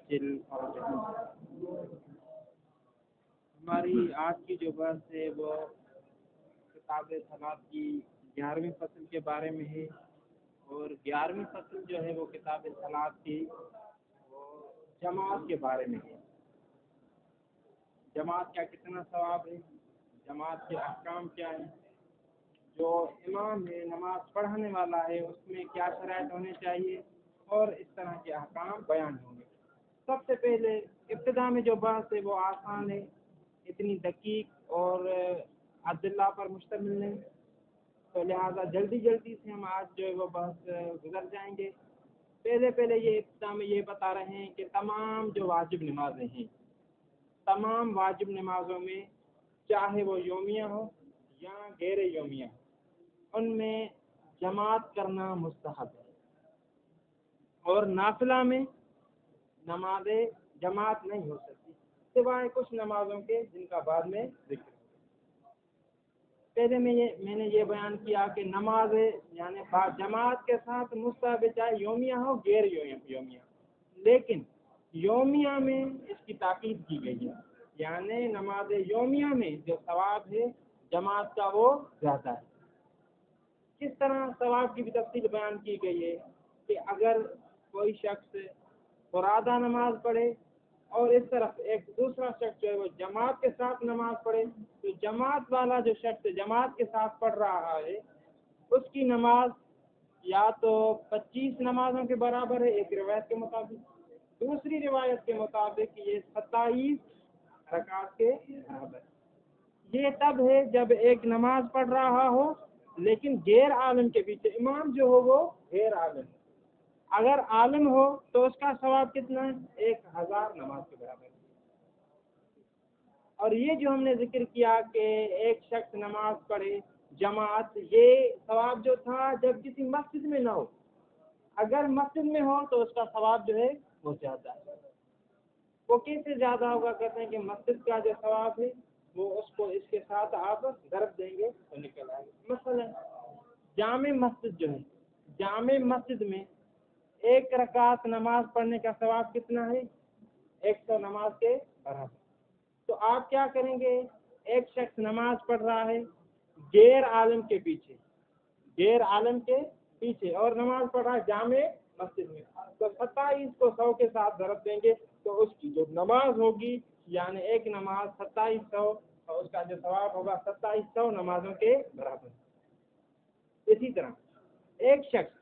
مسجل اور ہماری آج کی جو بحث ہے وہ کتاب صلاۃ کی 11ویں فصل کے بارے میں ہے، اور 11ویں فصل جو ہے وہ کتاب صلاۃ کی وہ جماعت کے بارے میں ہے۔ جماعت کا کتنا ثواب ہے، جماعت کے احکام کیا ہیں، جو امام ہے نماز پڑھانے والا ہے اس میں کیا شرائط ہونے چاہیے، اور اس طرح کے احکام بیان ہوں گے۔ سب سے پہلے ابتدا میں جو بحث ہے وہ آسان ہے، اتنی دقیق اور عدلہ پر مشتمل نہیں، تو لہٰذا جلدی سے ہم آج جو ہے وہ بحث گزر جائیں گے۔ پہلے یہ ابتدا میں یہ بتا رہے ہیں کہ تمام جو واجب نمازیں ہیں، تمام واجب نمازوں میں چاہے وہ یومیہ ہو یا غیر یومیہ ہو، ان میں جماعت کرنا مستحب ہے، اور نافلہ میں نماز جماعت نہیں ہو سکتی سوائے کچھ نمازوں کے جن کا بعد میں ذکر۔ پہلے میں نے یہ بیان کیا کہ نماز یعنی جماعت کے ساتھ مستحب چاہے یومیہ ہو غیر یومیہ، لیکن یومیہ میں اس کی تاکید کی گئی ہے، یعنی نماز یومیہ میں جو ثواب ہے جماعت کا وہ زیادہ ہے۔ کس طرح ثواب کی بھی تفصیل بیان کی گئی ہے کہ اگر کوئی شخص فرادہ نماز پڑھے اور اس طرف ایک دوسرا شخص جو ہے وہ جماعت کے ساتھ نماز پڑھے، تو جماعت والا جو شخص جماعت کے ساتھ پڑھ رہا ہے اس کی نماز یا تو 25 نمازوں کے برابر ہے ایک روایت کے مطابق، دوسری روایت کے مطابق یہ 27 رکعت کے برابر ہے۔ یہ تب ہے جب ایک نماز پڑھ رہا ہو لیکن غیر عالم کے پیچھے، امام جو ہو وہ غیر عالم، اگر عالم ہو تو اس کا ثواب کتنا ہے؟ 1000 نماز کے برابر ہے۔ اور یہ جو ہم نے ذکر کیا کہ ایک شخص نماز پڑھے جماعت، یہ ثواب جو تھا جب کسی مسجد میں نہ ہو، اگر مسجد میں ہو تو اس کا ثواب جو ہے وہ زیادہ ہے۔ وہ کیسے زیادہ ہوگا؟ کہتے ہیں کہ مسجد کا جو ثواب ہے وہ اس کو اس کے ساتھ آپ ضرب دیں گے تو نکل آئے گا۔ مثلا جامع مسجد جو ہے، جامع مسجد میں ایک رکعت نماز پڑھنے کا ثواب کتنا ہے؟ 100 نماز کے برابر۔ تو آپ کیا کریں گے؟ ایک شخص نماز پڑھ رہا ہے غیر عالم کے پیچھے، غیر عالم کے پیچھے، اور نماز پڑھ رہا ہے جامع مسجد میں، تو 27 کو 100 کے ساتھ ضرب دیں گے تو اس کی جو نماز ہوگی یعنی ایک نماز 2700، اور اس کا جو ثواب ہوگا 2700 نمازوں کے برابر۔ اسی طرح ایک شخص،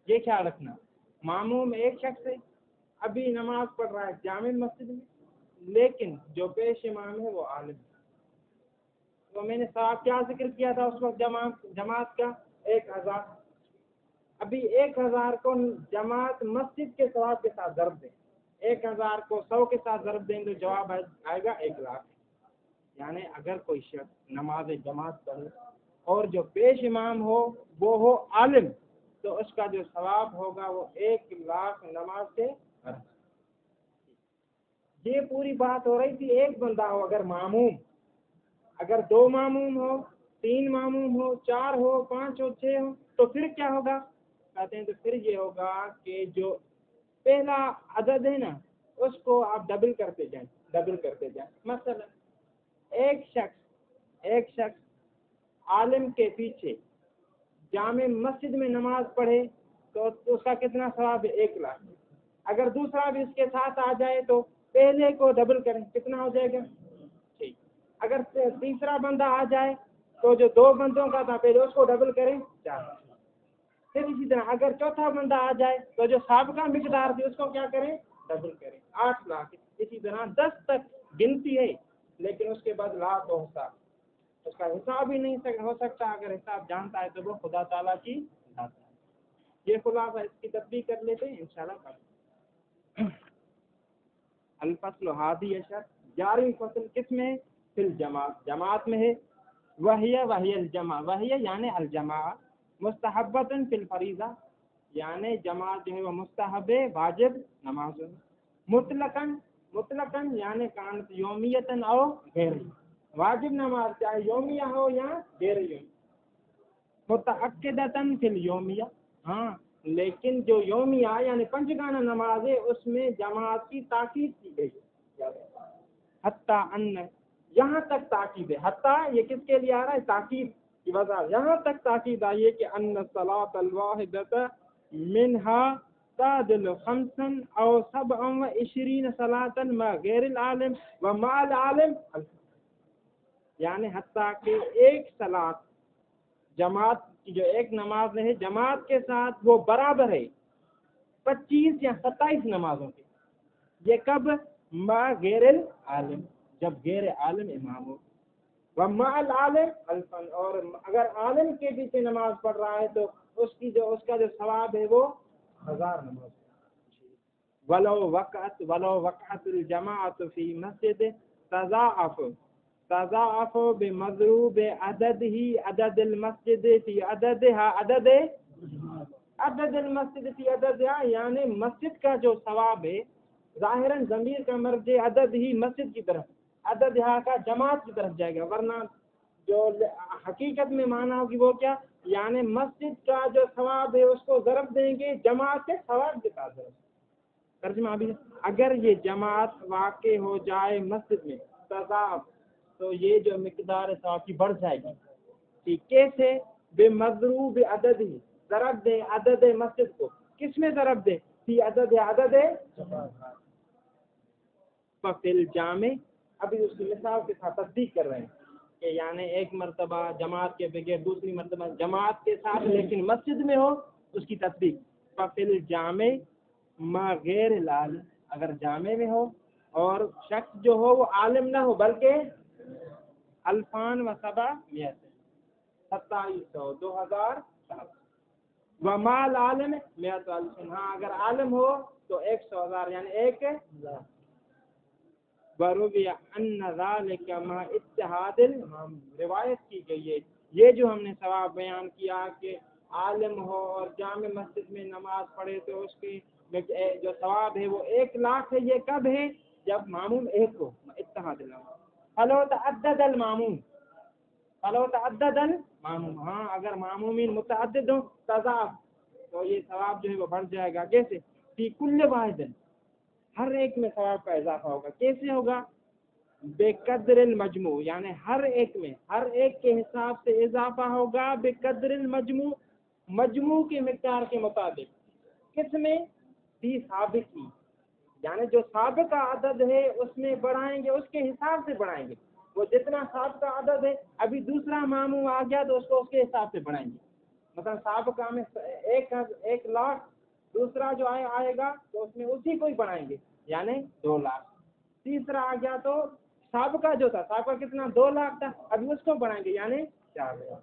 یہ خیال رکھنا، معموم ایک شخص ہے ابھی نماز پڑھ رہا ہے جامع مسجد میں، لیکن جو پیش امام ہے وہ عالم ہے، تو میں نے ثواب کیا ذکر کیا تھا اس وقت جماعت کا 1000۔ ابھی 1000 کو جماعت مسجد کے ثواب کے ساتھ ضرب دیں، 1000 کو 100 کے ساتھ ضرب دیں تو جواب آئے گا 1,00,000۔ یعنی اگر کوئی شخص نماز جماعت پڑھے اور جو پیش امام ہو وہ ہو عالم، تو اس کا جو ثواب ہوگا وہ 1,00,000 نماز کے برابر۔ یہ پوری بات ہو رہی تھی ایک بندہ ہو، اگر معموم، اگر 2 معموم ہو، 3 معموم ہو، 4 ہو، 5 ہو، 6 ہو، تو پھر کیا ہوگا؟ کہتے ہیں تو پھر یہ ہوگا کہ جو پہلا عدد ہے نا اس کو آپ ڈبل کرتے جائیں۔ مثلا ایک شخص عالم کے پیچھے جامع مسجد میں نماز پڑھے تو اس کا کتنا ثواب ہے؟ 1,00,000۔ اگر دوسرا بھی اس کے ساتھ آ جائے تو پہلے کو ڈبل کریں، کتنا ہو جائے گا؟ ٹھیک۔ اگر تیسرا بندہ آ جائے تو جو 2 بندوں کا تھا پہلے اس کو ڈبل کریں 4۔ پھر اسی طرح اگر چوتھا بندہ آ جائے تو جو سابقہ مقدار تھی اس کو کیا کریں؟ ڈبل کریں 8,00,000۔ اسی طرح 10 تک گنتی ہے لیکن اس کے بعد لاکھ و حساب، اس کا حساب ہی نہیں ہو سکتا، اگر حساب جانتا ہے تو وہ خدا تعالیٰ کی ذات ہے۔ یہ خلاصہ اس کی تطبیق کر لیتے ہیں انشاءاللہ۔ الفصل الحادی عشر، 11ویں فصل کس میں؟ فی الجماعت، جماعت میں ہے۔ وہی الجماع، وہی یعنی الجماع مستحبۃ فی الفریضہ، یعنی جماعت جو ہے وہ مستحب واجب نماز، مطلقاً یعنی کانت یومیتاً او غیر، واجب نماز چاہے یومیہ ہو یا غیر یومیہ، متعقدتاً فی الیومیہ، ہاں لیکن جو یومیہ یعنی پنجگانہ نماز ہے اس میں جماعت کی تاکید کی گئی ہے. حتیٰ ان یہاں تک تاکید ہے. حتیٰ یہ کس کے لیے آ رہا ہے؟ تاکید کی وجہ. یہاں تک تاکید آئی ہے کہ ان الصلاۃ الواحدۃ منہا تعدل خمسا او 27 صلاۃ مع غیر العالم و مع العالم، یعنی حتیٰ کہ ایک صلاۃ جماعت کی جو ایک نماز ہے جماعت کے ساتھ وہ برابر ہے 25 یا 27 نمازوں کے. یہ کب؟ مع غیر العالم، جب غیر عالم امام ہو. ومع العالم الفن، اور اگر عالم کے پیچھے نماز پڑھ رہا ہے تو اس کا جو ثواب ہے وہ 1000 نماز. ولو وقعت الجماعت فی مسجد تضاعف بمضروب عدد ہی عدد المسجد فی عددها عدد المسجد فی عددها، یعنی مسجد کا جو ثواب ہے ظاہراً ضمیر کا مرجع عدد ہی مسجد کی طرف، عدد یہاں کا جماعت کی طرف جائے گا، ورنہ جو حقیقت میں معنی ہوگی وہ کیا؟ یعنی مسجد کا جو ثواب ہے اس کو ضرب دیں گے جماعت کے ثواب کے ساتھ. ترجمہ ابھی اگر یہ جماعت واقع ہو جائے مسجد میں تضاعف، تو یہ جو مقدار ثواب کی بڑھ جائے گی. ٹھیک کیسے؟ بے مضروب عدد ہی، ضرب دیں عدد مسجد کو. کس میں ضرب دیں؟ فی عدد ففل جامع. ابھی اس کی مثال کے ساتھ تصدیق کر رہے ہیں کہ یعنی ایک مرتبہ جماعت کے بغیر دوسری مرتبہ جماعت کے ساتھ لیکن مسجد میں ہو، اس کی تصدیق. ففل جامع ما غیر العالم، اگر جامع میں ہو اور شخص جو ہو وہ عالم نہ ہو بلکہ الفان و سبا 2700 2000 ومال عالم 100 ہاں اگر عالم ہو تو 100,000 یعنی 1,00,000. وروی ان ذلک مع اتحاد الامام، روایت کی گئی ہے یہ جو ہم نے ثواب بیان کیا کہ عالم ہو اور جامع مسجد میں نماز پڑھے تو اس کی جو ثواب ہے وہ 1,00,000 ہے. یہ کب ہے؟ جب معموم ایک ہو. اتحاد الامام. فلو تعدد المعموم، ہاں اگر معمومین متعدد ہوں تضاعف، تو یہ ثواب جو ہے وہ بڑھ جائے گا. کیسے؟ فی کل واحد، ہر ایک میں ثواب کا اضافہ ہوگا. کیسے ہوگا؟ بے قدر المجموع، یعنی ہر ایک میں ہر ایک کے حساب سے اضافہ ہوگا. بے قدر المجموع، مجموع کی مقدار کے مطابق. کس میں؟ فی سابق کی، یعنی جو سابقہ عدد ہے اس میں بڑھائیں گے، اس کے حساب سے بڑھائیں گے. وہ جتنا سابقہ عدد ہے ابھی دوسرا معموم آ گیا تو اس کو اس کے حساب سے بڑھائیں گے. مثلا سابقہ میں 1,00,000، دوسرا جو آئے گا تو اس میں اسی کو ہی بڑھائیں گے یعنی 2,00,000. تیسرا آ گیا تو سابقہ جو تھا، سابقہ کتنا؟ 2,00,000 تھا، ابھی اس کو بڑھائیں گے یعنی 4,000.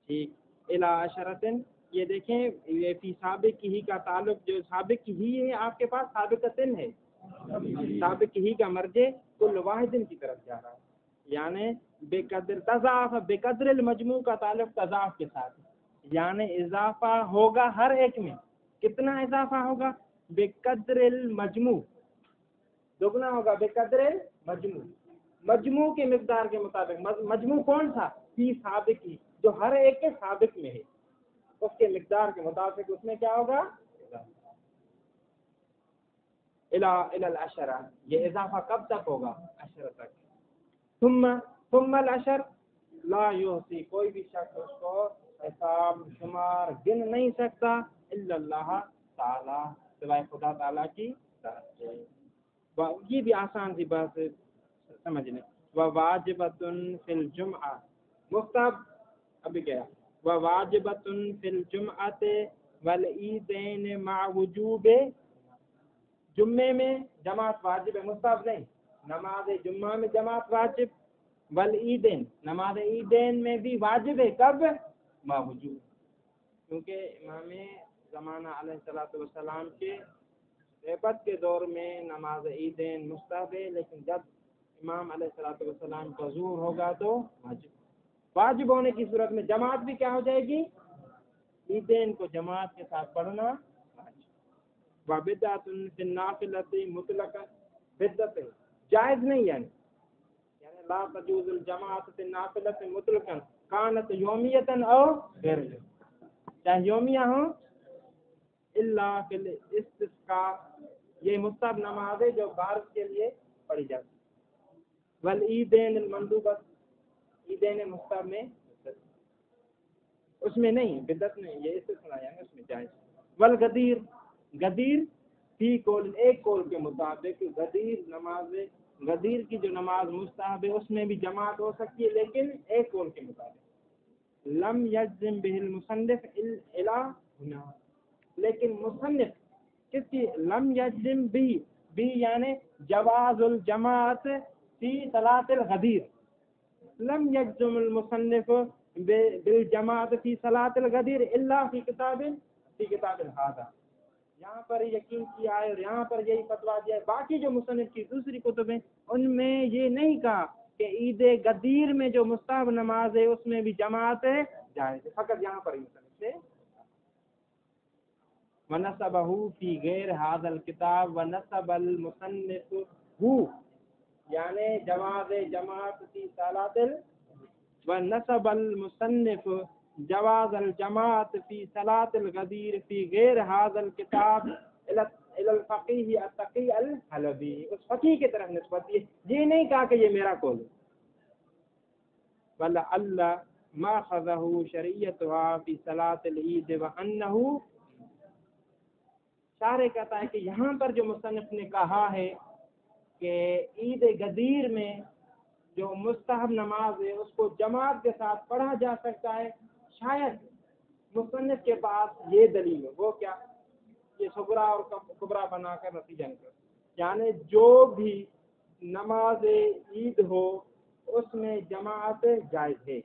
ٹھیک. الی عشرۃ، یہ دیکھیں یہ فی سابق ہی کا تعلق، جو سابق ہی ہے آپ کے پاس سابقتن ہے، سابق ہی کا مرجع کل واحد کی طرف جا رہا ہے. یعنی بے قدر تضاعف، بے قدر المجموع کا تعلق تضاعف کے ساتھ، یعنی اضافہ ہوگا ہر ایک میں. کتنا اضافہ ہوگا؟ بے قدر المجموع، دگنا ہوگا بے قدر المجموع، مجموع کی مقدار کے مطابق. مجموع کون تھا؟ فی سابق ہی، جو ہر ایک کے سابق میں ہے، اس کے مقدار کے مطابق اس میں کیا ہوگا؟ الی العشرہ. یہ اضافہ کب تک ہوگا؟ 10 تک. ثم العشر لا یحصی، کوئی بھی شخص اس کو حساب شمار گن نہیں سکتا الا اللہ تعالی، سوائے خدا تعالیٰ کی ذات سے. یہ بھی آسان سی بات سمجھ لیں. وواجبۃ فی الجمعہ، مختب ابھی کیا؟ وواجبۃ فی الجمعۃ والعیدین مع وجوب، جمعے میں جماعت واجب ہے، مستحب نہیں. نماز جمعہ میں جماعت واجب، والعیدین، نماز عیدین میں بھی واجب ہے. کب؟ مع وجوب، کیونکہ امام زمانہ علیہ الصلوۃ والسلام کے غیبت کے دور میں نماز عیدین مستحب ہے، لیکن جب امام علیہ الصلوۃ والسلام کا ظہور ہوگا تو واجب ہونے کی صورت میں جماعت بھی کیا ہو جائے گی؟ عیدین کو جماعت کے ساتھ پڑھنا. وبدعۃ فی النافلۃ مطلقا، بدعت جائز نہیں، یعنی لا تجوز الجماعۃ فی النافلۃ مطلقا کانت یومیۃ او غیر. چاہے یومیہ ہو الا فی الاستسقاء، یہ مستحب نماز ہے جو بارش کے لیے پڑھی جاتی ہے۔ والعیدین المندوبۃ، عیدین مستحب میں اس میں نہیں، بدعت نہیں، یہ استثناء ہے اس میں جائز۔ والغدیر، غدیر فی قول، ایک قول کے مطابق غدیر نماز، غدیر کی جو نماز مستحب ہے اس میں بھی جماعت ہو سکتی ہے، لیکن ایک قول کے مطابق لم یجزم بہ المصنف الا ہنا، لیکن مصنف کس کی لم یجزم بھی یعنی جواز الجماعت فی صلاۃ الغدیر، لم یجزم المصنف بالجماعت فی صلاۃ الغدیر الا فی کتاب هذا، یہاں پر یقین کیا ہے اور یہاں پر یہی فتویٰ دیا ہے۔ باقی جو مصنف کی دوسری کتب ہیں ان میں یہ نہیں کہا کہ عید غدیر میں جو مستحب نماز ہے اس میں بھی جماعت ہے جائز ہے، فقط یہاں پر ہی مصنف سے وَنَصَبَهُ فِي غَيْرِ هَذَا الْكِتَابِ وَنَصَبَ الْمُصَنِّفُ هُ، یعنی جواز جماعت فی صلاۃ وَنَصَبَ الْمُصَنِّفُ جواز الجماعت فی صلاۃ الغدیر فی غیر هذا الکتاب الی الفقیہ التقی الحلبی، اس فقیہ کی طرف نسبت دی، یہ نہیں کہا کہ یہ میرا قول ہے۔ وَلَعَلَّ مَأْخَذَهُ شَرْعِيَّتُهَا فِي صَلَاةِ الْعِيدِ وَأَنَّهُ، شارح کہتا ہے کہ یہاں پر جو مصنف نے کہا ہے کہ عید غدیر میں جو مستحب نماز ہے اس کو جماعت کے ساتھ پڑھا جا سکتا ہے، شاید مصنف کے پاس یہ دلیل ہے، وہ کیا، یہ صغرا اور کبرا بنا کر نتیجہ نکل، یعنی جو بھی نماز عید ہو اس میں جماعت جائز ہے،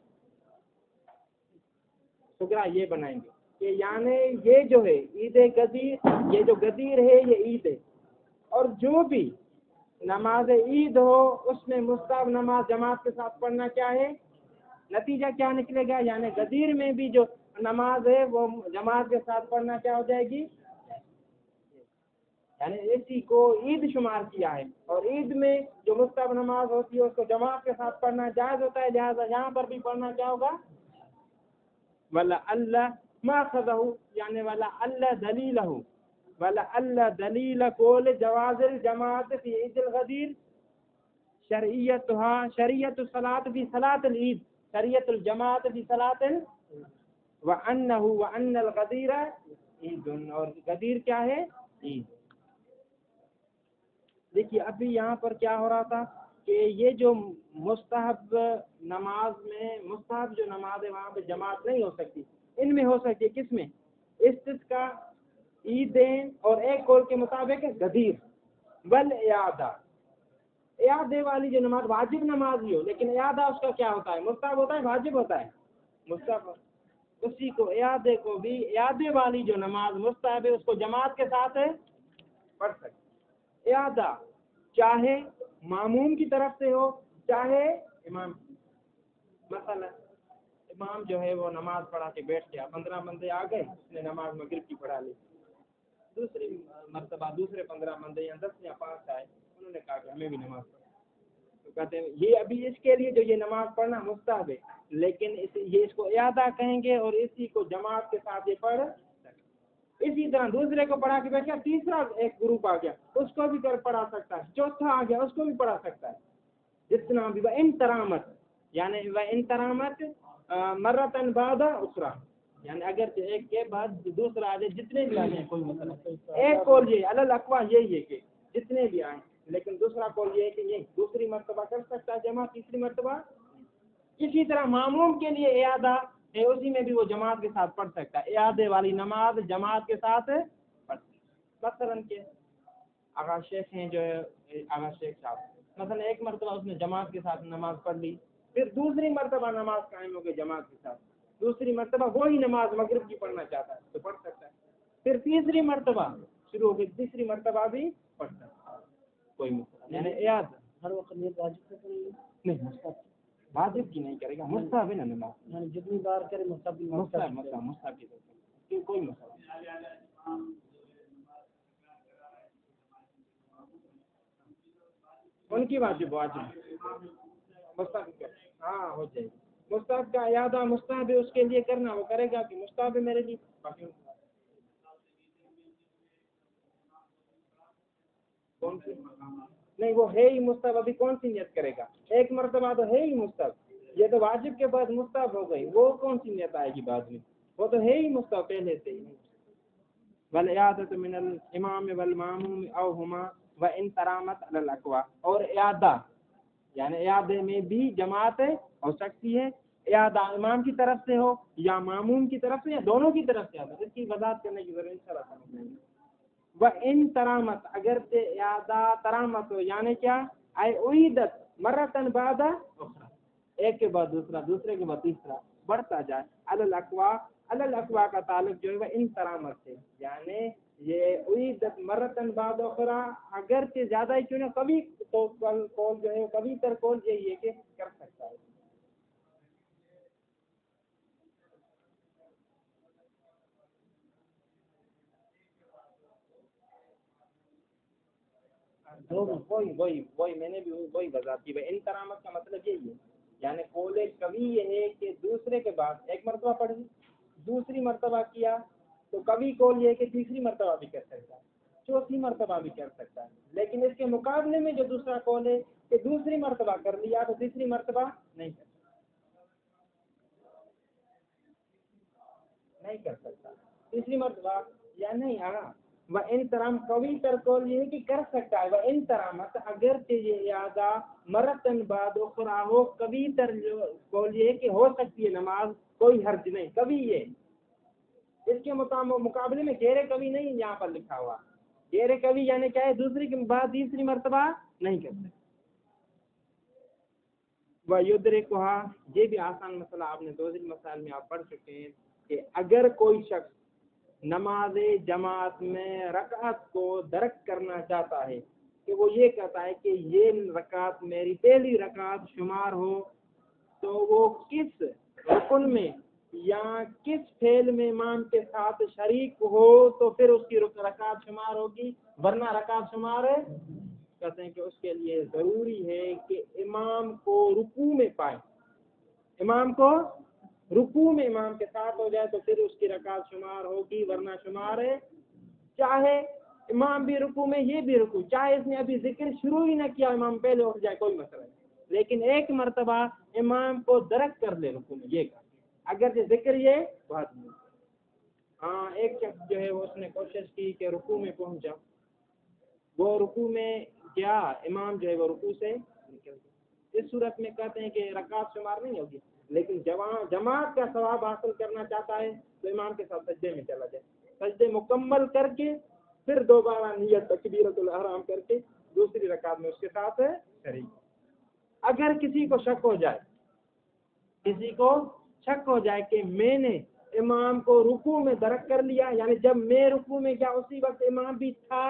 صغرا یہ بنائیں گے کہ یعنی یہ جو ہے عید غدیر، یہ جو غدیر ہے یہ عید ہے، اور جو بھی نماز عید ہو اس میں مستحب نماز جماعت کے ساتھ پڑھنا کیا ہے، نتیجہ کیا نکلے گا، یعنی غدیر میں بھی جو نماز ہے وہ جماعت کے ساتھ پڑھنا کیا ہو جائے گی، یعنی اسی کو عید شمار کیا ہے، اور عید میں جو مستحب نماز ہوتی ہے اس کو جماعت کے ساتھ پڑھنا جائز ہوتا ہے، لہٰذا یہاں پر بھی پڑھنا کیا ہوگا، وَلَعَلَّ مَأْخَذَهُ یعنی وَلَعَلَّ دَلِيلَهُ، وَلَعَلَّ دَلِيلَ قول جواز الجماعت فی عید الغدیر شریعت الصلاۃ فی صلاۃ العید، شریعت الجماعت فی صلاۃ وَأَنَّ الغدیر عید، اور غدیر کیا ہے، عید۔ دیکھیے ابھی یہاں پر کیا ہو رہا تھا کہ یہ جو مستحب نماز میں، مستحب جو نماز ہے وہاں پہ جماعت نہیں ہو سکتی، ان میں ہو سکتی ہے، کس میں، استسقاء، عیدین، اور ایک قول کے مطابق غدیر، والاعادہ، اعادے والی جو نماز واجب نماز ہی ہو، لیکن اعادہ اس کا کیا ہوتا ہے، مستحب ہوتا ہے، واجب ہوتا ہے، مستحب، اسی کو اعادے کو بھی، اعادے والی جو نماز مستحب ہے اس کو جماعت کے ساتھ پڑھ سکتے، اعادہ چاہے معموم کی طرف سے ہو چاہے امام، مثلا امام جو ہے وہ نماز پڑھا کے بیٹھ گیا، 15 بندے آ گئے، اس نے نماز مغرب کی پڑھا لی، دوسری مرتبہ دوسرے 15 بندے یا 10 یا 5 آئے، انہوں نے کہا کہ ہمیں بھی نماز پڑھا، تو کہتے ہیں یہ ابھی اس کے لیے جو یہ نماز پڑھنا مستحب ہے، لیکن یہ اس کو اعادہ کہیں گے اور اسی کو جماعت کے ساتھ یہ پڑھ، اسی طرح دوسرے کو پڑھا کے بیٹھ گیا، تیسرا ایک گروپ آ گیا اس کو بھی پڑھا سکتا ہے، چوتھا آ گیا اس کو بھی پڑھا سکتا ہے، جتنا بھی ان ترامت، یعنی ان ترامت مرتن بعد اخرى، یعنی اگر ایک کے بعد دوسرا آ جائے، جتنے بھی آ جائیں کوئی مسئلہ نہیں، ایک قول یہ علی الاقوی یہی ہے کہ جتنے بھی آئیں، لیکن دوسرا قول یہ ہے کہ یہ دوسری مرتبہ کر سکتا ہے جمع، تیسری مرتبہ، اسی طرح معموم کے لیے اعادہ ہے، اسی میں بھی وہ جماعت کے ساتھ پڑھ سکتا ہے، اعادے والی نماز جماعت کے ساتھ پڑھ سکتا ہے، مثلاً کہ آغا شیخ ہیں جو آغا شیخ صاحب، مثلا ایک مرتبہ اس نے جماعت کے ساتھ نماز پڑھ لی، پھر دوسری مرتبہ نماز قائم ہو گئی جماعت کے ساتھ، دوسری مرتبہ وہی نماز مغرب کی پڑھنا چاہتا ہے تو پڑھ سکتا ہے، پھر تیسری مرتبہ شروع ہو گئی، تیسری مرتبہ بھی پڑھ سکتا ہے، کوئی مسئلہ، یعنی اعادہ ہر وقت نہیں، واجب کی نہیں کرے گا، مستحب ہے نا نماز، یعنی جتنی بار کرے مستحب کی کوئی مسئلہ، ان کی واجب مستحب، ہاں ہو جائے گی۔ مستحب کا اعادہ مستحب ہے اس کے لیے کرنا، وہ کرے گا کہ مستحب ہے میرے لیے، باقی کون سی نہیں، وہ ہے ہی مستحب، ابھی کون سی نیت کرے گا؟ ایک مرتبہ تو ہے ہی مستحب، یہ تو واجب کے بعد مستحب ہو گئی، وہ کون سی نیت آئے گی بعد میں؟ وہ تو ہے ہی مستحب پہلے سے ہی۔ والاعادۃ من الامام والماموم او ہما وان ترامت علی الاقوا، اور اعادہ یعنی اعادے میں بھی جماعت ہو سکتی ہے، اعادہ امام کی طرف سے ہو یا معموم کی طرف سے یا دونوں کی طرف سے، اس کی وضاحت کرنے کی ضرورت انشاءاللہ۔ وان ترامت، اگر سے اعادہ ترامت ہو یعنی کیا؟ اے اعیدت مرتن بعد اخرى، ایک کے بعد دوسرا، دوسرے کے بعد تیسرا بڑھتا جائے، علی الاقوا، علی الاقوا کا تعلق جو ہے وہ ان ترامت سے، یعنی یہ اعیدت مرتن بعد اخرى، اگر سے زیادہ ہی کیوں نہ کبھی تو قول جو ہے کبھی تر قول یہی ہے کہ کر سکتا ہے۔ وہی میں نے بھی وہی وضاحت کی، ان ترامت کا مطلب یہی ہے، یعنی قول کبھی یہ ہے کہ دوسرے کے بعد ایک مرتبہ پڑھ لی، دوسری مرتبہ کیا تو کبھی قول یہ ہے کہ تیسری مرتبہ بھی کر سکتا ہے، چوتھی مرتبہ بھی کر سکتا ہے، لیکن اس کے مقابلے میں جو دوسرا قول ہے کہ دوسری مرتبہ کر لیا تو تیسری مرتبہ نہیں کر سکتا تیسری مرتبہ یا نہیں۔ ہاں وہ ان ترام کبھی تر قول یہ ہے کہ کر سکتا ہے، وہ ان ترامت اگر یہ اعادہ مرتن بعد اخرى ہو، کبھی تر قول یہ ہے کہ ہو سکتی ہے نماز، کوئی حرج نہیں، کبھی یہ اس کے مقابلے میں غیر کبھی نہیں یہاں پر لکھا ہوا، غیر کبھی یعنی کیا ہے؟ دوسری کے بعد تیسری مرتبہ نہیں کر سکتے۔ وَيُدْرِكُهَا، یہ بھی آسان مسئلہ آپ نے دوسری مسائل میں آپ پڑھ چکے ہیں کہ اگر کوئی شخص نماز جماعت میں رکعت کو درک کرنا چاہتا ہے، کہ وہ یہ کہتا ہے کہ یہ رکعت میری پہلی رکعت شمار ہو، تو وہ کس رکن میں یا کس فعل میں امام کے ساتھ شریک ہو تو پھر اس کی رکعت شمار ہوگی، ورنہ رکعت شمار ہے۔ کہتے ہیں کہ اس کے لیے ضروری ہے کہ امام کو رکوع میں پائے، امام کو رکوع میں امام کے ساتھ ہو جائے تو پھر اس کی رکعت شمار ہوگی، ورنہ شمار ہے۔ چاہے امام بھی رکوع میں یہ بھی رکوع، چاہے اس نے ابھی ذکر شروع ہی نہ کیا، امام پہلے اٹھ جائے، کوئی مسئلہ نہیں، لیکن ایک مرتبہ امام کو درک کر لے رکوع میں، یہ کہا اگر ذکر یہ بات نہیں۔ ہاں ایک شخص جو ہے وہ اس نے کوشش کی کہ رکوع میں پہنچا، وہ رکوع میں کیا امام جو ہے وہ رکوع سے نکل گیا، اس صورت میں کہتے ہیں کہ رکعت شمار نہیں ہوگی، لیکن جماعت کا ثواب حاصل کرنا چاہتا ہے تو امام کے ساتھ سجدے میں چلا جائے، سجدے مکمل کر کے پھر دوبارہ نیت تکبیرۃ الاحرام کر کے دوسری رکعت میں اس کے ساتھ شریک۔ اگر کسی کو شک ہو جائے کہ میں نے امام کو رکوع میں درک کر لیا، یعنی جب میں رکوع میں کیا اسی وقت امام بھی تھا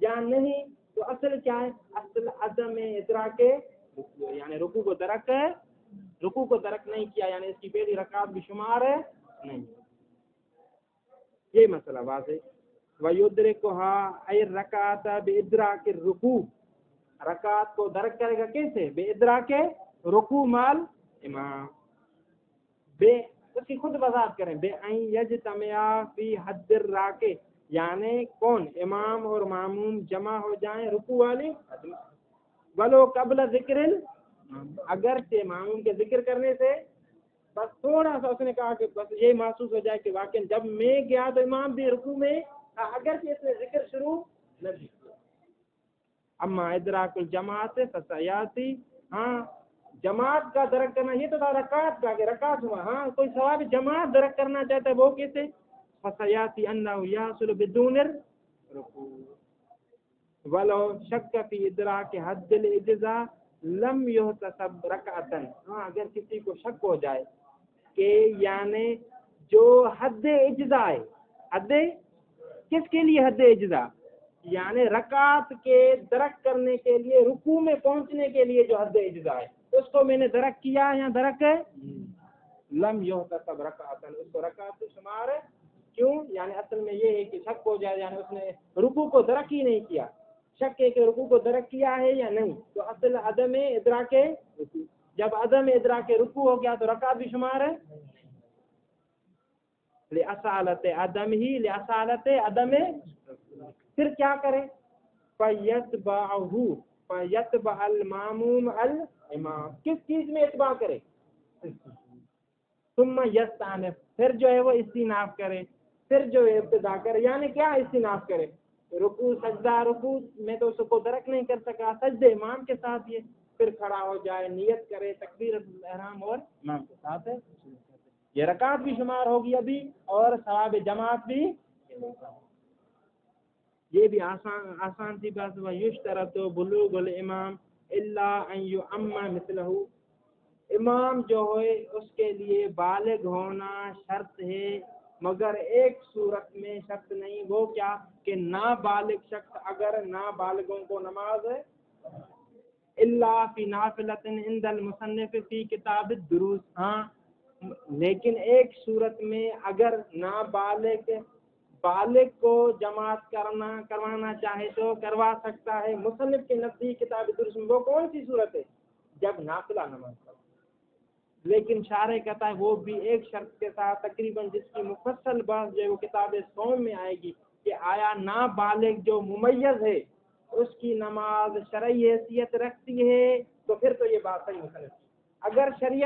یا نہیں، تو اصل کیا ہے؟ اصل عدم ادراک رکوع، یعنی رکوع کو درک نہیں کیا، یعنی اس کی پہلی رکعت بھی شمار ہے نہیں، یہ مسئلہ واضح۔ وَيُدْرِكُهَا أَيْ الرَّكَعَةَ بِإِدْرَاكِ الرُّكُوعِ، رکعت کو درک کرے گا کیسے؟ بے ادراک رکوع مال امام، بے اس کی خود وضاحت کریں، بے ان یجتمع فی حد الراکع، یعنی کون؟ امام اور معموم جمع ہو جائیں رکوع والے حد میں، ولو قبل ذکر، اگر سے معموم کے ذکر کرنے سے بس تھوڑا سا اس نے کہا کہ بس یہ محسوس ہو جائے کہ واقعی جب میں گیا تو امام بھی رکوع میں، اگر سے اس نے ذکر شروع نہ کیا۔ اما ادراک الجماعت فسیاتی، ہاں جماعت کا درک کرنا یہ تو تھا رکعت کا، کہ رکعت ہوا، ہاں کوئی ثواب جماعت درک کرنا چاہتا ہے وہ کیسے؟ فسیاتی انہ یحصل بدون الرکوع ولو شک فی ادراک حد الاجزاء لم یحتسب رکعتن، ہاں اگر کسی کو شک ہو جائے کہ یعنی جو حد اجزاء ہے، حد کس کے لیے حد اجزاء؟ یعنی رکعت کے درک کرنے کے لیے، رکوع میں پہنچنے کے لیے جو حد اجزاء ہے اس کو میں نے درک کیا یا درک ہے، لم یحتسب رکعتن، اس کو رکعت سے شمار ہے، کیوں؟ یعنی اصل میں یہ ہے کہ شک ہو جائے، یعنی اس نے رکوع کو درک ہی نہیں کیا، شک ہے کہ رکوع کو درک کیا ہے یا نہیں، تو اصل عدم ادراک رکوع، جب عدم ادراک رکوع ہو گیا تو رکعت بھی شمار ہے لِأَصَالَةِ عَدَمِهِ لِأَصَالَةِ عَدَمِ. پھر کیا کرے فَيَتْبَعُهُ فَيَتْبَعَ الْمَامُومُ الْإِمَامَ. کس چیز میں اتباع کرے ثم يستأنف پھر جو ہے وہ استیناف کرے پھر جو ہے ابتدا کرے. یعنی کیا استیناف کرے رکوع سجدہ رکوع میں تو اس کو درک نہیں کر سکا سجدے امام کے ساتھ یہ پھر کھڑا ہو جائے نیت کرے تکبیرۃ الاحرام اور امام کے ساتھ ہے یہ رکعت بھی شمار ہوگی ابھی اور ثواب جماعت بھی. یہ بھی آسان سی بات ہے. یشترط بلوغ الامام الا ان یؤم مثلہ. امام جو ہے اس کے لیے بالغ ہونا شرط ہے مگر ایک صورت میں شرط نہیں. وہ کیا کہ نابالغ شخص اگر نابالغوں کو نماز ہے الا فی نافلۃ عند المصنف فی کتاب الدروس. ہاں لیکن ایک صورت میں اگر نابالغ بالغ کو جماعت کروانا چاہے تو کروا سکتا ہے مصنف کے نزدیک کتاب الدروس میں. وہ کون سی صورت ہے جب نافلہ نماز پڑھے. لیکن شارح کہتا ہے وہ بھی ایک شرط کے ساتھ تقریباً جس کی مفصل بحث جو ہے وہ کتاب صوم میں آئے گی کہ آیا نابالغ جو ممیز ہے اس کی نماز شرعی حیثیت رکھتی ہے تو پھر تو یہ بات صحیح مصنف. اگر شرعی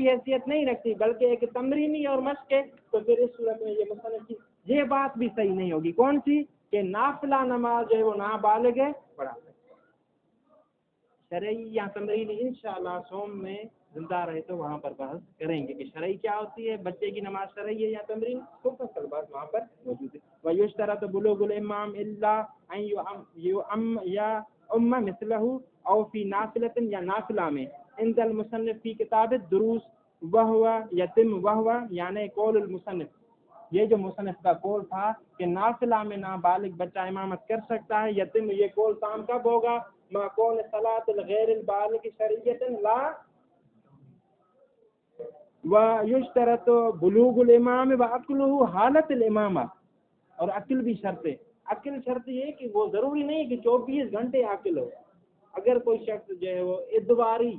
حیثیت نہیں رکھتی بلکہ ایک تمرینی اور مشق ہے تو پھر اس صورت میں یہ مصنف کی یہ بات بھی صحیح نہیں ہوگی. کون سی کہ نافلہ نماز جو ہے وہ نابالغ ہے پڑھا سکتا. شرعی یا تمرینی انشاءاللہ سوم میں زندہ رہے تو وہاں پر بحث کریں گے کہ شرعی کیا ہوتی ہے بچے کی نماز شرعی ہے یا تمرین مفصل بات وہاں پر موجود ہے. وَيُشْتَرَطُ بُلُوغُ الْإِمَامِ إِلَّا أَن يُؤَمَّ یا أُمَّ مِثْلَهُ أو فی نافلۃ یا نافلہ میں عند المصنف فی کتاب الدروس وَهُوَ يَتِمُّ وَهُوَ یعنی قول المصنف. یہ جو مصنف کا قول تھا کہ نافلہ میں نابالغ بچہ امامت کر سکتا ہے یتم یہ قول تام کب ہوگا ما کون صلاۃ الغیر البالغ شرعیۃ لا ویشترط بلوغ الامام وعقلہ حالت الامامہ. اور عقل بھی شرط ہے. عقل شرط یہ کہ وہ ضروری نہیں کہ 24 گھنٹے عقل ہو. اگر کوئی شخص جو ہے وہ ادواری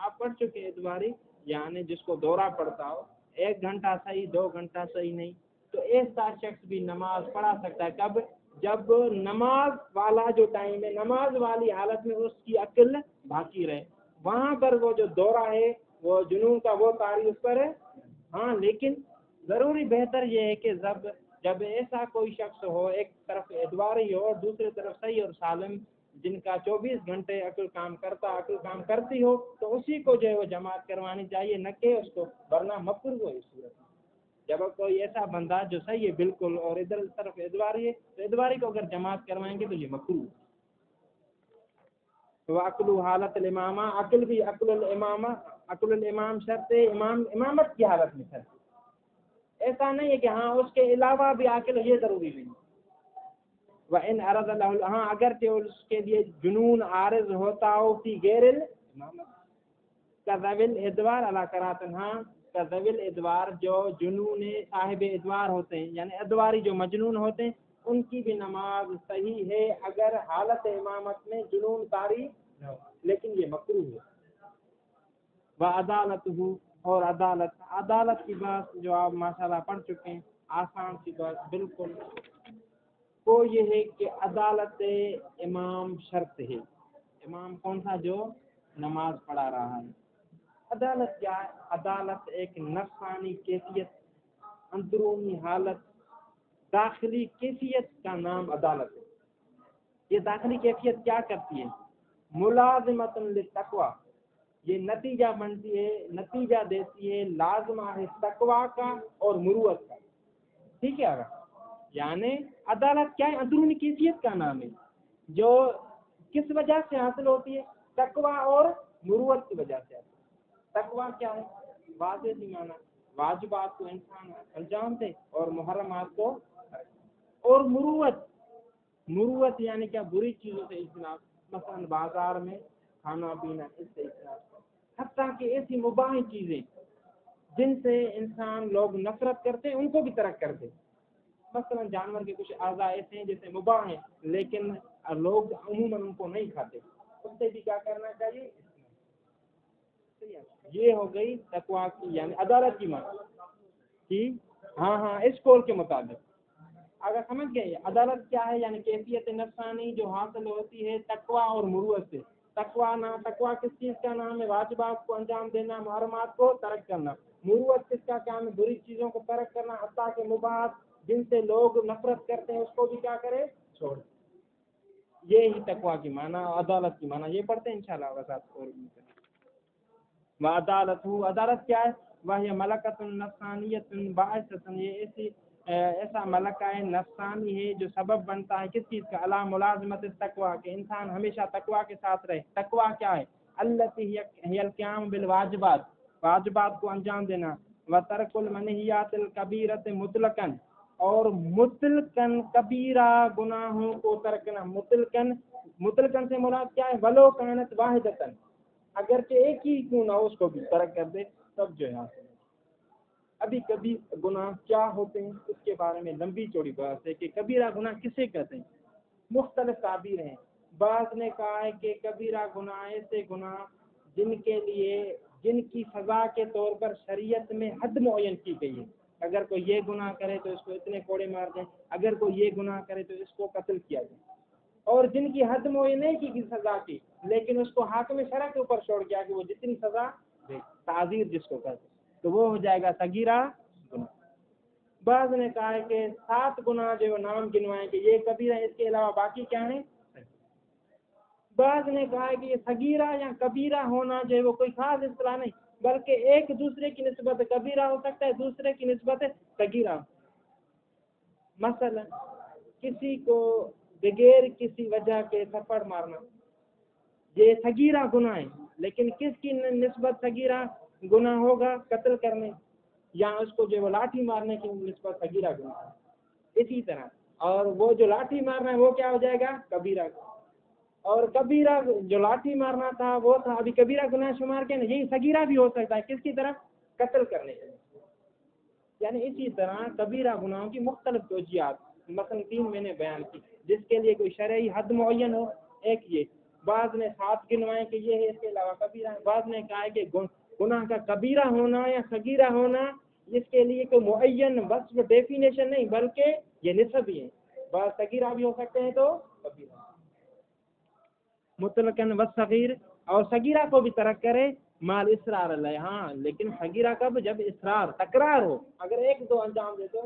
آپ پڑھ چکے ادواری یعنی جس کو دورہ پڑتا ہو 1 گھنٹہ صحیح 2 گھنٹہ صحیح نہیں تو ایسا شخص بھی نماز پڑھا سکتا ہے. کب جب نماز والا جو ٹائم ہے نماز والی حالت میں اس کی عقل باقی رہے وہاں پر وہ جو دورہ ہے وہ جنون کا وہ طاری اس پر ہے. ہاں لیکن ضروری بہتر یہ ہے کہ جب ایسا کوئی شخص ہو ایک طرف ادواری ہو اور دوسری طرف صحیح اور سالم جن کا 24 گھنٹے عقل کام کرتی ہو تو اسی کو جو ہے وہ جماعت کروانی چاہیے نہ کہ اس کو ورنہ مکروہ ہو. اس صورت میں جب کوئی ایسا بندہ جو صحیح ہے بالکل اور ادھر طرف ادواری ہے تو ادواری کو اگر جماعت کروائیں گے تو یہ مکروہ ہے. تو عقل حالت الامامہ عقل بھی عقل الامام شرط ہے امامت کی حالت میں شرط. ایسا نہیں ہے کہ ہاں اس کے علاوہ بھی عقل یہ ضروری نہیں. وَإِنْ عَرَضَ لَهُ ہاں اگرچہ اس کے لیے جنون عارض ہوتا ہو فی غیر الامامت کذوی الادوار علی قراتن. ہاں کذوی الادوار جو جنون صاحب ادوار ہوتے ہیں یعنی ادواری جو مجنون ہوتے ہیں ان کی بھی نماز صحیح ہے اگر حالت امامت میں جنون طاری نہ ہو لیکن یہ مکروہ ہے. وعدالتہ اور عدالت کی بات جو آپ ماشاءاللہ پڑھ چکے ہیں آسان سی بات بالکل. وہ یہ ہے کہ عدالت امام شرط ہے. امام کون سا جو نماز پڑھا رہا ہے. عدالت کیا ہے؟ عدالت ایک نفسانی کیفیت اندرونی حالت داخلی کیفیت کا نام عدالت ہے. یہ داخلی کیفیت کیا کرتی ہے ملازمۃ للتقوی یہ نتیجہ دیتی ہے لازمہ ہے تقوی کا اور مروت کا. ٹھیک ہے یعنی عدالت کیا ہے اندرونی کیفیت کا نام ہے جو کس وجہ سے حاصل ہوتی ہے تقوی اور مروت کی وجہ سے. تقوی کیا ہے واضح سی معنی واجبات کو انسان انجام دے اور محرمات کو. اور مروت یعنی کیا بری چیزوں سے اجتناب مثلا بازار میں کھانا پینا اس سے اجتناب حتیٰ کہ ایسی مباح چیزیں جن سے انسان لوگ نفرت کرتے ہیں ان کو بھی ترک کر دے. مثلا جانور کے کچھ اعضاء ایسے ہیں جیسے مباح ہیں لیکن لوگ عموماً ان کو نہیں کھاتے اس سے بھی کیا کرنا چاہیے. یہ ہو گئی تقویٰ کی یعنی عدالت کی معنی ٹھیک. ہاں اس قول کے مطابق اگر سمجھ گئے عدالت کیا ہے یعنی کیفیت نفسانی جو حاصل ہوتی ہے تقویٰ اور مروت سے. تقویٰ کس چیز کا نام ہے؟ واجبات کو انجام دینا، محرمات کو ترک کرنا. مروت کس کا کام ہے؟ بری چیزوں کو ترک کرنا، حتیٰ کہ مباحات جن سے لوگ نفرت کرتے ہیں اس کو بھی کیا کرے؟ چھوڑ. یہی تقویٰ کی معنی، عدالت کی معنی. یہ پڑھتے ہیں انشاءاللہ اور عدالت کیا ہے؟ وہ ملکۃ نفسانیۃ باعثۃ، یہ ایسا ملکہ نفسانی ہے جو سبب بنتا ہے کس چیز کا؟ علی ملازمت التقویٰ، کہ انسان ہمیشہ تقویٰ کے ساتھ رہے. تقویٰ کیا ہے؟ التی ہی القیام بالواجبات، واجبات کو انجام دینا. وترک المنہیات الکبیرۃ مطلقاً، اور مطلقاً کبیرہ گناہوں کو ترکنا. مطلقاً سے مراد کیا ہے؟ ولو کانت واحدۃ، اگرچہ ایک ہی کیوں نہ ہو اس کو بھی ترک کر دے تب جو ہے. ابھی کبھی گناہ کیا ہوتے ہیں اس کے بارے میں لمبی چوڑی بات ہے کہ کبیرہ گناہ کسے کہتے ہیں. مختلف تعبیر ہیں. بعض نے کہا ہے کہ کبیرہ گناہ ایسے گناہ جن کی سزا کے طور پر شریعت میں حد معین کی گئی ہے. اگر کوئی یہ گناہ کرے تو اس کو اتنے کوڑے مار دیں، اگر کوئی یہ گناہ کرے تو اس کو قتل کیا جائے. اور جن کی حد معین نہیں کی سزا کی لیکن اس کو حاکم شرع کے اوپر چھوڑ گیا کہ وہ جتنی سزا دے، تعزیر جس کو کہتے ہیں، تو وہ ہو جائے گا صغیرہ گناہ. بعض نے کہا ہے کہ 7 گناہ جو نام گنوائیں کہ یہ کبیرہ، اس کے علاوہ باقی کیا ہیں. بعض نے کہا ہے کہ یہ صغیرہ یا کبیرہ ہونا جو ہے وہ کوئی خاص اصطلاح نہیں، بلکہ ایک دوسرے کی نسبت کبیرہ ہو سکتا ہے، دوسرے کی نسبت صغیرہ. مثلا کسی کو بغیر کسی وجہ کے تھپڑ مارنا یہ صغیرہ گناہ ہے، لیکن کس کی نسبت صغیرہ گناہ ہوگا؟ قتل کرنے یا اس کو جو لاٹھی مارنے کی نسبت صغیرہ گناہ ہے. اسی طرح اور وہ جو لاٹھی مارنا ہے وہ کیا ہو جائے گا؟ کبیرہ. اور کبیرہ جو لاٹھی مارنا تھا وہ تھا ابھی کبیرہ گناہ شمار کے نہیں، یہی صغیرہ بھی ہو سکتا ہے کس کی طرف؟ قتل کرنے کے. یعنی اسی طرح کبیرہ گناہوں کی مختلف توجیہات مثلا 3 میں نے بیان کی جس کے لیے کوئی شرعی حد معین ہو. ایک یہ بعض نے 7 گنوائے کہ یہ ہے، اس کے علاوہ کبیرہ. بعض نے کہا ہے کہ گناہ کا کبیرہ ہونا یا صغیرہ ہونا اس کے لیے کوئی معین وصف ڈیفینیشن نہیں بلکہ یہ نسب ہی ہے. بعض صغیرہ بھی ہو سکتے ہیں تو کبیرہ. مطلقاً والصغیر، اور صغیرہ کو بھی ترک کرے مال اصرار اللہ. ہاں لیکن صغیرہ کب؟ جب اصرار تکرار ہو. اگر 1-2 انجام دے تو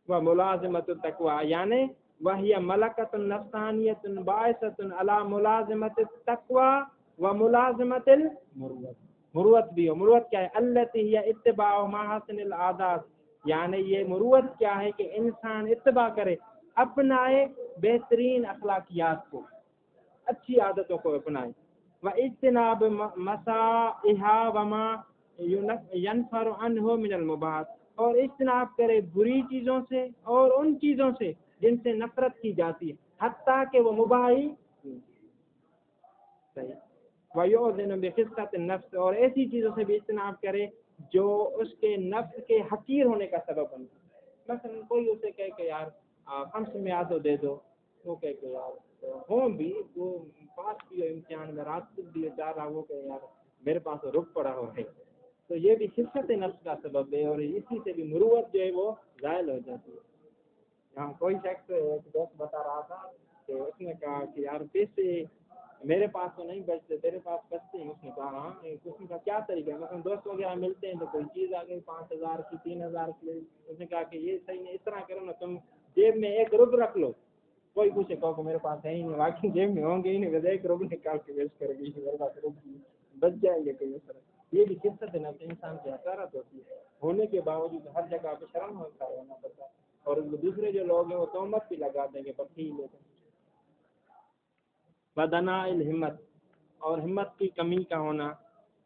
وہ ملازمت التقویٰ یعنی وہی ملکۃ نفسانیۃ باعثۃ علی ملازمت التقویٰ و ملازمت المروت. مروت بھی ہو. مروت کیا ہے؟ التی ہی اتباع محاسن العادات، یعنی یہ مروت کیا ہے کہ انسان اتباع کرے، اپنائے بہترین اخلاقیات کو، اچھی عادتوں کو اپنائے. و اجتناب مسائحا وما ینفر عنہ من المباحات، اور اجتناب کرے بری چیزوں سے اور ان چیزوں سے جن سے نفرت کی جاتی ہے حتیٰ کہ وہ مباح ہی. صحیح. وَيُؤْذِنُ بِخِسَّةِ النَّفْسِ، اور ایسی چیزوں سے بھی اجتناب کرے جو اس کے نفس کے حقیر ہونے کا سبب بنتا ہے. مثلا کوئی اسے کہے کہ یار 5 میں آدھو دے دو، وہ کہے کہ یار ہوں بھی وہ پاس کی امتحان میں رات کو بھی جا رہا، وہ کہ یار میرے پاس رک پڑا ہو ہے، تو یہ بھی خفت نفس کا سبب ہے اور اسی سے بھی مروت جو ہے وہ زائل ہو جاتی ہے. یہاں کوئی شخص ایک دوست بتا رہا تھا کہ اس نے کہا کہ یار پیسے میرے پاس تو نہیں بچتے، تیرے پاس بچتے ہیں. اس نے کہا ہاں. اس نے کہا کیا طریقہ ہے؟ مثلا دوست وغیرہ ملتے ہیں تو کوئی چیز آ گئی 5,000 کی 3,000 کی. اس نے کہا کہ یہ صحیح نہیں، اس طرح کرو نا، تم جیب میں 1 روپیہ رکھ لو. کوئی پوچھے کہو کہ میرے پاس ہے ہی نہیں، واقعی جیب میں ہوں گے ہی نہیں، بس 1 روپیہ نکال کے ویسٹ کر گئی، میرے پاس روپیے بچ جائیں گے کہیں. اس طرح یہ بھی قصت ہے نا، انسان کی حقارت ہوتی ہے. ہونے کے باوجود ہر جگہ پہ شرم ہوتا رہنا پڑتا ہے، اور دوسرے جو لوگ ہیں وہ تہمت بھی لگا دیں گے پر ٹھیک لیتے ہیں. بدنا الہمت، اور ہمت کی کمی کا ہونا.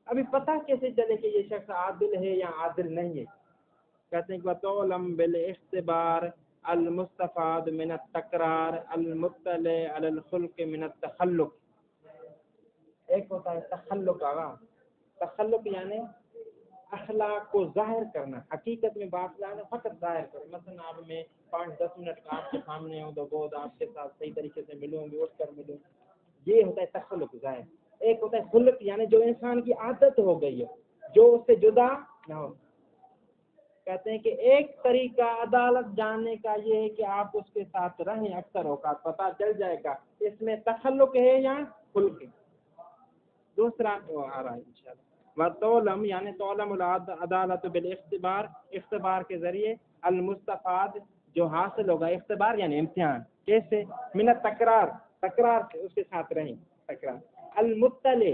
ابھی پتہ کیسے چلے کہ یہ شخص عادل ہے یا عادل نہیں ہے؟ کہتے ہیں کہ وَتُعْلَمْ بِالْاِخْتِبَارِ المستفاد من التکرار المطلع علی الخلق من التخلق. ایک ہوتا ہے تخلق. تخلق یعنی اخلاق کو ظاہر کرنا، حقیقت میں بات لانا، فقط ظاہر کرنا. مثلا آپ میں 5-10 منٹ کا آپ کے سامنے ہوں تو بہت آپ کے ساتھ صحیح طریقے سے ملوں گے، اٹھ کر ملوں، یہ ہوتا ہے تخلق ظاہر. ایک ہوتا ہے خلق یعنی جو انسان کی عادت ہو گئی ہے جو اس سے جدا نہ ہو. کہتے ہیں کہ ایک طریقہ عدالت جاننے کا یہ ہے کہ آپ اس کے ساتھ رہیں اکثر اوقات پتہ چل جائے گا اس میں تخلق ہے یا خلق ہے. دوسرا آ رہا ہے انشاءاللہ وَتُعْلَمْ یعنی تُعْلَمُ العدالت بالاختبار اختبار کے ذریعے المستفاد جو حاصل ہوگا اختبار یعنی امتحان کیسے من التکرار تکرار سے اس کے ساتھ رہیں تکرار المطلع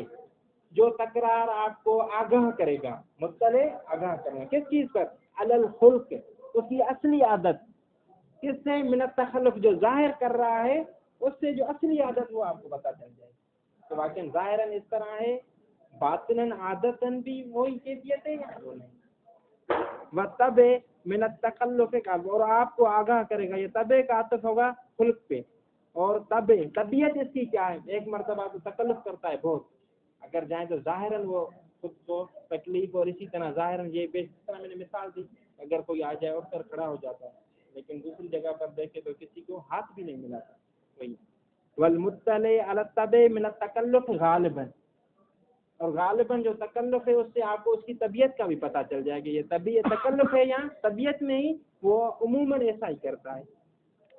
جو تکرار آپ کو آگاہ کرے گا مطلع آگاہ کرنا کس چیز پر علی الخلق اس کی اصلی عادت کس سے من التخلق جو ظاہر کر رہا ہے اس سے جو اصلی عادت وہ آپ کو پتہ چل جائے تو واقعاً ظاہراً اس طرح ہے باطناً عادتاً بھی وہی کیفیت ہے یا وہ نہیں. وَتَبْ من التکلف کا اور آپ کو آگاہ کرے گا یہ طبع کا عطف ہوگا خلق پہ اور طبیعت اس کی کیا ہے ایک مرتبہ تو تکلف کرتا ہے بہت اگر جائیں تو ظاہراً وہ خود کو تکلیف اور اسی طرح ظاہراً یہ جس طرح میں نے مثال دی اگر کوئی آ جائے اٹھ کر کھڑا ہو جاتا ہے لیکن دوسری جگہ پر دیکھے تو کسی کو ہاتھ بھی نہیں ملا وہی والمطلع علی الطبع من التکلف غالباً اور غالباً جو تکلف ہے اس سے آپ کو اس کی طبیعت کا بھی پتہ چل جائے گا یہ طبیعت تکلف ہے یا طبیعت میں ہی وہ عموماً ایسا ہی کرتا ہے.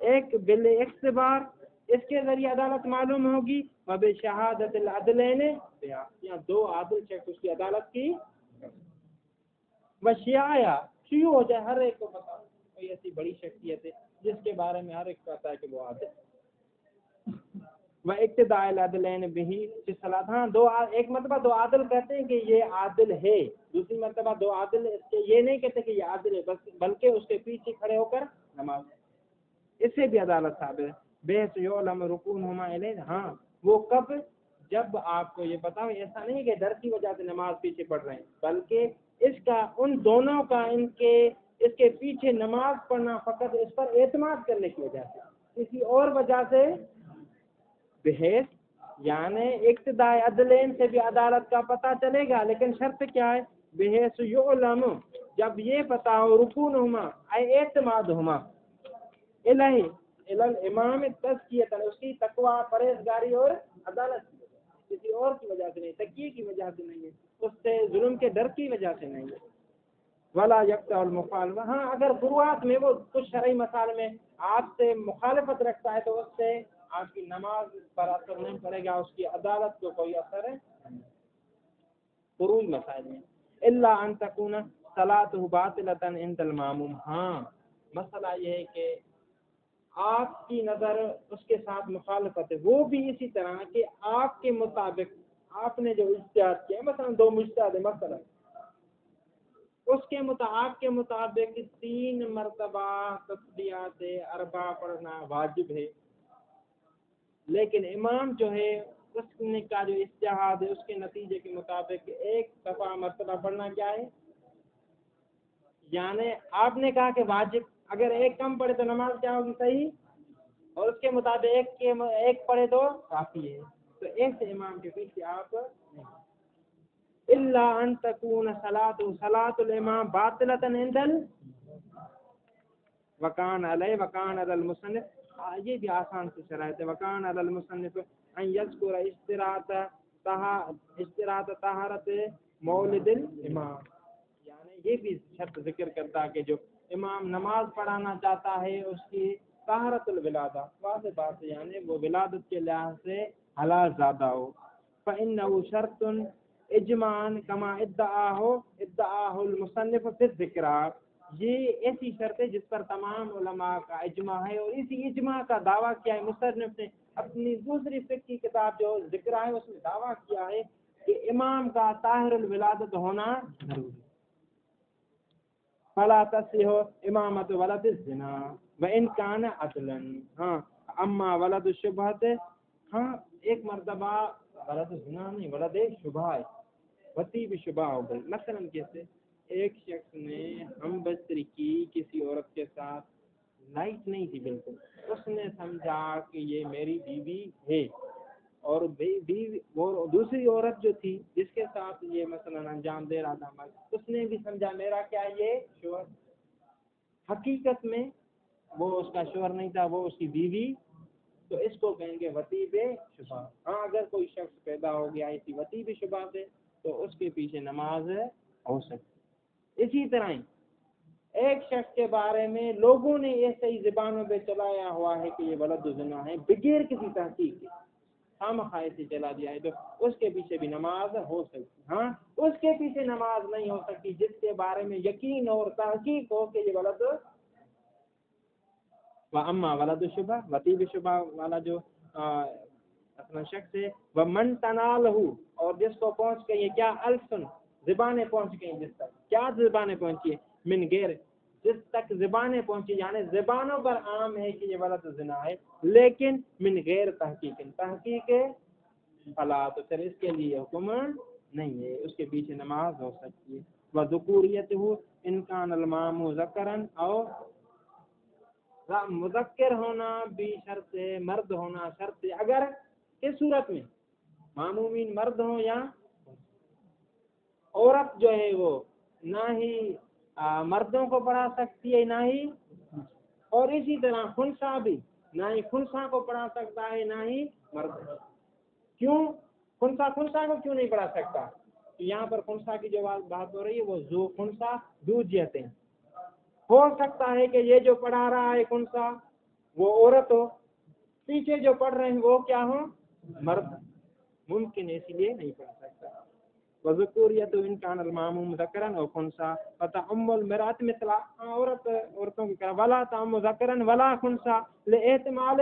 ایک بالاختبار اس کے ذریعے عدالت معلوم ہوگی وبشہادت العدلین یا دو عادل شخص اس کی عدالت کی وشیعہ شیوع ہو جائے ہر ایک کو پتہ کوئی ایسی بڑی شخصیت ہے جس کے بارے میں ہر ایک کو پتہ ہے کہ وہ عادل و اقتداء العدلین بہی فی الصلاۃ ہاں دو ایک مرتبہ دو عادل کہتے ہیں کہ یہ عادل ہے دوسری مرتبہ دو عادل اس کے یہ نہیں کہتے کہ یہ عادل ہے بلکہ اس کے پیچھے کھڑے ہو کر نماز اس سے بھی عدالت ثابت ہے. بحث یعلم رکونہما الیہ ہاں وہ کب جب آپ کو یہ پتا ہو ایسا نہیں کہ ڈر کی وجہ سے نماز پیچھے پڑھ رہے ہیں بلکہ اس کا ان دونوں کا اس کے پیچھے نماز پڑھنا فقط اس پر اعتماد کرنے کی وجہ سے کسی اور وجہ سے بحیث یعنی اقتداء عدلین سے بھی عدالت کا پتہ چلے گا لیکن شرط کیا ہے بحیث یعلم جب یہ پتہ ہو رکونہما اے اعتمادہما الہی الامام تزکیۃ اس کی تقوی پرہیزگاری اور عدالت کسی اور کی وجہ سے نہیں تقیہ کی وجہ سے نہیں ہے اس سے ظلم کے ڈر کی وجہ سے نہیں ہے. ولا یقطع المخالفہ ہاں اگر شروعات میں وہ کچھ شرعی مسائل میں آپ سے مخالفت رکھتا ہے تو اس سے آپ کی نماز پر اثر نہیں پڑے گا اس کی عدالت کو کوئی اثر ہے فروعی مسائل میں الا ان تکون صلاۃ باطلۃ عند الماموم ہاں مسئلہ یہ ہے کہ آپ کی نظر اس کے ساتھ مخالفت ہے وہ بھی اسی طرح کہ آپ کے مطابق آپ نے جو اجتہاد کیا مثلا دو مجتہد مثلا اس کے آپ کے مطابق 3 مرتبہ تسبیحات اربع پڑھنا واجب ہے لیکن امام جو ہے اس نے کا جو اجتہاد ہے اس کے نتیجے کے مطابق ایک دفعہ مرتبہ پڑھنا کیا ہے یعنی آپ نے کہا کہ واجب اگر ایک کم پڑھے تو نماز کیا ہوگی صحیح اور اس کے مطابق ایک پڑھے تو کافی ہے تو ایسے امام کے پیچھے آپ الا ان تکون صلاۃ الامام باطلۃ عند وکان علی المصنف یہ بھی آسان سے شرائط ہے وکان علی المصنف ان یذکر اشتراط طہارت مولد الامام یعنی یہ بھی شرط ذکر کرتا ہے کہ جو امام نماز پڑھانا چاہتا ہے اس کی طہارت الولادہ واضح بات ہے یعنی وہ ولادت کے لحاظ سے حلال زادہ ہو فإنه شرط اجماعاً کما ادعاہ المصنف فی الذکر یہ ایسی شرط ہے جس پر تمام علماء کا اجماع ہے اور اسی اجماع کا دعویٰ کیا ہے مصنف نے اپنی دوسری فقہ کی کتاب جو ذکر ہے اس میں دعویٰ کیا ہے کہ امام کا طاہر الولادت ہونا ضروری فلا تصح امامت ولد الزنا وان کان عدلا ہاں اما ولد الشبہت ہاں ایک مرتبہ ولد الزنا نہیں ولد شبہ ہے وتی بھی شبہ ہو گئی مثلا کیسے ایک شخص نے ہم بستری کی کسی عورت کے ساتھ لائٹ نہیں تھی بالکل اس نے سمجھا کہ یہ میری بیوی ہے اور وہ دوسری عورت جو تھی جس کے ساتھ یہ مثلا انجام دے رہا تھا اس نے بھی سمجھا میرا کیا یہ شوہر حقیقت میں وہ اس کا شوہر نہیں تھا وہ اس کی بیوی تو اس کو کہیں گے وطیب شبہ. ہاں اگر کوئی شخص پیدا ہو گیا اسی وطیب شبہ سے تو اس کے پیچھے نماز ہو سکتی. اسی طرح ایک شخص کے بارے میں لوگوں نے ایسے ہی زبانوں پہ چلایا ہوا ہے کہ یہ ولد زنا ہے بغیر کسی تحقیق کے خامخواہ سے چلا دیا ہے تو اس کے پیچھے بھی نماز ہو سکتی. ہاں اس کے پیچھے نماز نہیں ہو سکتی جس کے بارے میں یقین اور تحقیق ہو کہ یہ ولد اما ولد شبہ وطیب شبہ والا جو اپنا شخص ہے وہ من تنالہ اور جس کو پہنچ گئی ہے کیا الفن زبانیں پہنچ گئی جس تک کیا زبانیں پہنچی من غیر جس تک زبانیں پہنچی یعنی زبانوں پر عام ہے کہ یہ ولد زنا ہے لیکن من غیر تحقیق فلا تو پھر اس کے لیے حکم نہیں ہے اس کے پیچھے نماز ہو سکتی ہے. وذکوریت ہو انکان المام مذکرن اور مذکر ہونا بھی شرط ہے مرد ہونا شرط ہے. اگر کس صورت میں معمومین مرد ہوں یا عورت جو ہے وہ نہ ہی مردوں کو پڑھا سکتی ہے نہ ہی اور اسی طرح خنثی بھی نہ ہی خنثی کو پڑھا سکتا ہے نہ ہی مرد. کیوں خنثی کو کیوں نہیں پڑھا سکتا؟ یہاں پر خنثی کی جو بات ہو رہی ہے وہ ذو خنثی ذو جہتین ہو سکتا ہے کہ یہ جو پڑھا رہا ہے خنثی وہ عورت ہو پیچھے جو پڑھ رہے ہیں وہ کیا ہو مرد ممکن ہے اسی لیے نہیں پڑھ سکتا. وذکوریت انکان الماموم ذکرن اور خنثی فتعم المرأۃ مثلا عورتوں کی طرح ولا تعم ذکرن ولا خنثی لاحتمال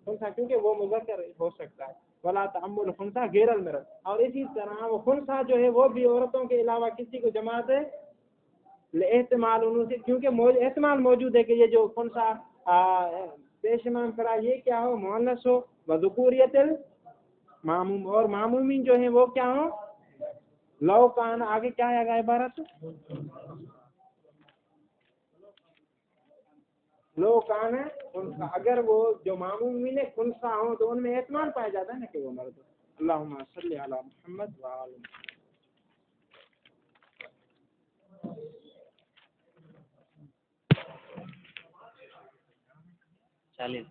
خنثی کیونکہ وہ مذکر ہو سکتا ہے ولا تعم الخنثی غیر المرأۃ اور اسی طرح وہ خنثی جو ہے وہ بھی عورتوں کے علاوہ کسی کو جماعت ہے احتمال انہوں سے کیونکہ احتمال موجود ہے کہ یہ جو خنثی پیشمان کرا یہ کیا ہو مؤنث ہو. وذکوریت الماموم اور معمومین جو ہیں وہ کیا ہوں لو کان آگے کیا ہے گا عبارت لو کان خنثی اگر وہ جو معمومین خنثی ہوں تو ان میں احتمال پایا جاتا ہے نا کہ وہ مرد. اللہم صلی علی محمد وعلی چالیس